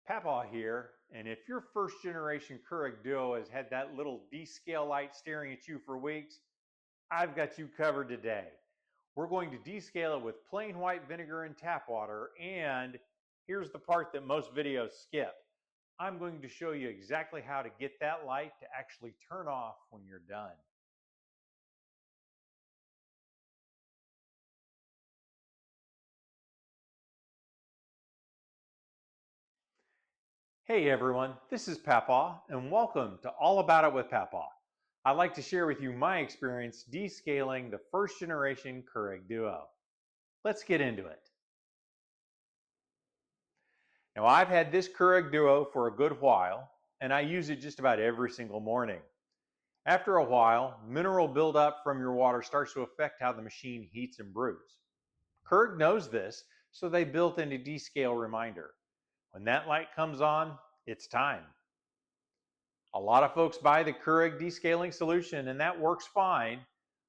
Pappaw here, and if your first generation Keurig Duo has had that little descale light staring at you for weeks, I've got you covered today. We're going to descale it with plain white vinegar and tap water, and here's the part that most videos skip. I'm going to show you exactly how to get that light to actually turn off when you're done. Hey everyone, this is Pappaw, and welcome to All About It with Pappaw. I'd like to share with you my experience descaling the first generation Keurig Duo. Let's get into it. Now I've had this Keurig Duo for a good while, and I use it just about every single morning. After a while, mineral buildup from your water starts to affect how the machine heats and brews. Keurig knows this, so they built in a descale reminder. When that light comes on, it's time. A lot of folks buy the Keurig descaling solution, and that works fine,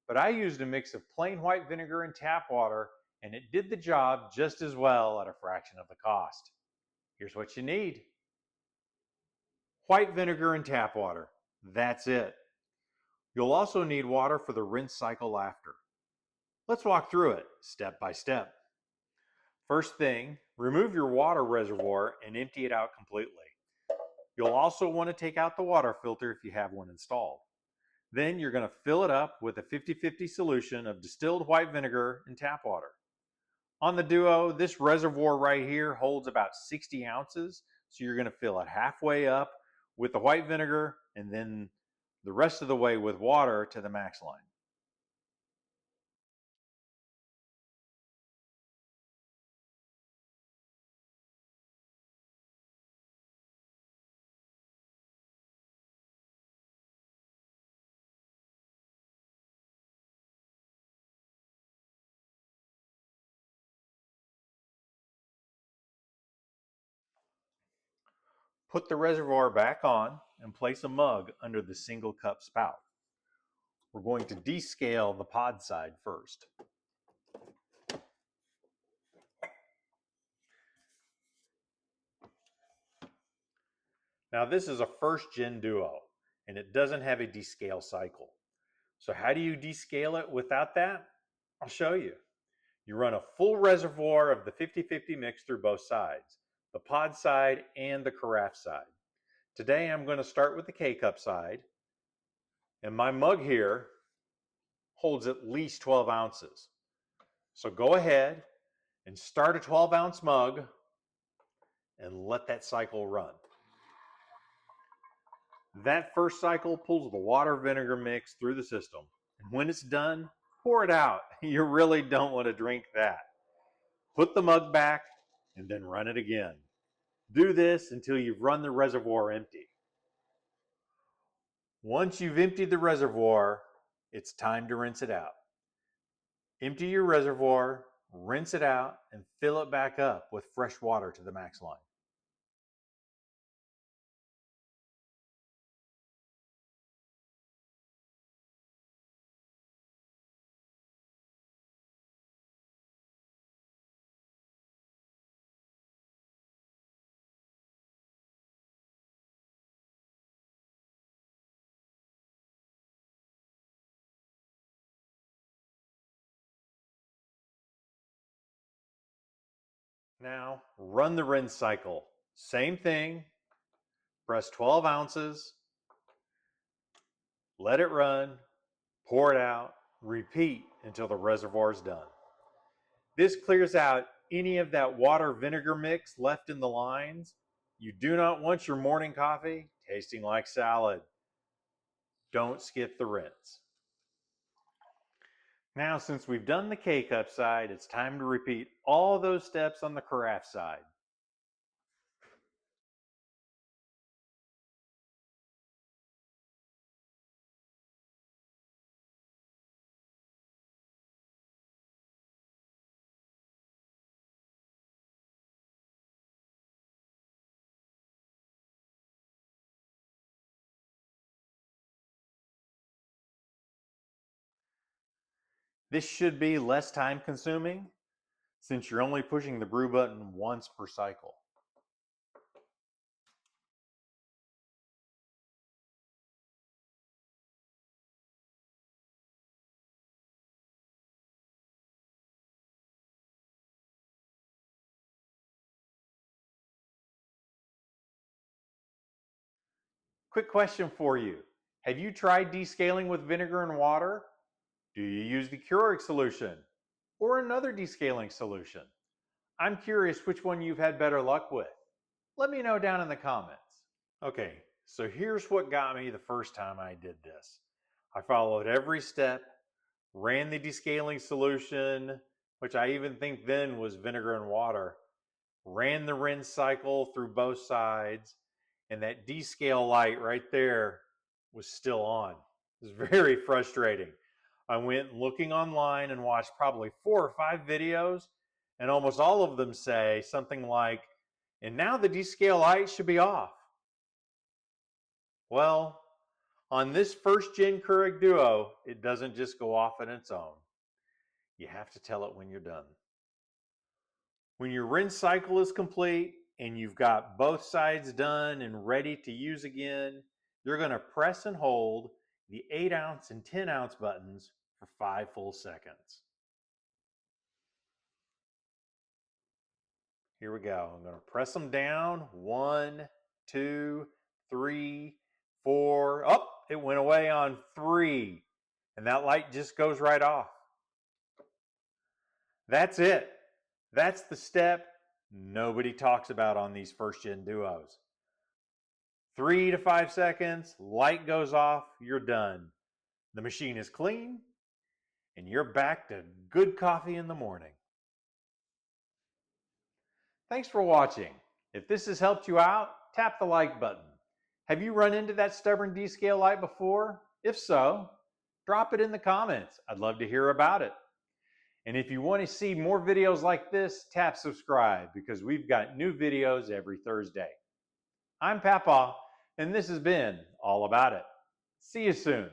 but I used a mix of plain white vinegar and tap water, and it did the job just as well at a fraction of the cost. Here's what you need. White vinegar and tap water. That's it. You'll also need water for the rinse cycle after. Let's walk through it step by step. First thing, remove your water reservoir and empty it out completely. You'll also want to take out the water filter if you have one installed. Then you're going to fill it up with a 50-50 solution of distilled white vinegar and tap water. On the Duo, this reservoir right here holds about 60 ounces, so you're going to fill it halfway up with the white vinegar and then the rest of the way with water to the max line. Put the reservoir back on and place a mug under the single cup spout. We're going to descale the pod side first. Now this is a first gen Duo and it doesn't have a descale cycle. So how do you descale it without that? I'll show you. You run a full reservoir of the 50-50 mix through both sides, the pod side and the carafe side. Today I'm going to start with the K-cup side, and my mug here holds at least 12 ounces. So go ahead and start a 12-ounce mug and let that cycle run. That first cycle pulls the water vinegar mix through the system, and when it's done, pour it out. You really don't want to drink that. Put the mug back and then run it again. Do this until you've run the reservoir empty. Once you've emptied the reservoir, it's time to rinse it out. Empty your reservoir, rinse it out, and fill it back up with fresh water to the max line. Now, run the rinse cycle. Same thing, press 12 ounces, let it run, pour it out, repeat until the reservoir is done. This clears out any of that water vinegar mix left in the lines. You do not want your morning coffee tasting like salad. Don't skip the rinse. Now, since we've done the K-cup side, it's time to repeat all those steps on the carafe side. This should be less time consuming since you're only pushing the brew button once per cycle. Quick question for you. Have you tried descaling with vinegar and water? Do you use the Keurig solution or another descaling solution? I'm curious which one you've had better luck with. Let me know down in the comments. Okay, so here's what got me the first time I did this. I followed every step, ran the descaling solution, which I even think then was vinegar and water, ran the rinse cycle through both sides, and that descale light right there was still on. It was very frustrating. I went looking online and watched probably 4 or 5 videos, and almost all of them say something like, and now the descale light should be off. Well, on this first gen Keurig Duo, it doesn't just go off on its own. You have to tell it when you're done. When your rinse cycle is complete and you've got both sides done and ready to use again, you're going to press and hold the 8-ounce and 10-ounce buttons for 5 full seconds. Here we go. I'm going to press them down. 1, 2, 3, 4. Oh, it went away on 3. And that light just goes right off. That's it. That's the step nobody talks about on these first gen duos. 3 to 5 seconds, light goes off, you're done. The machine is clean, and you're back to good coffee in the morning. Thanks for watching. If this has helped you out, tap the like button. Have you run into that stubborn descale light before? If so, drop it in the comments. I'd love to hear about it. And if you want to see more videos like this, tap subscribe because we've got new videos every Thursday. I'm Pappaw, and this has been All About It. See you soon.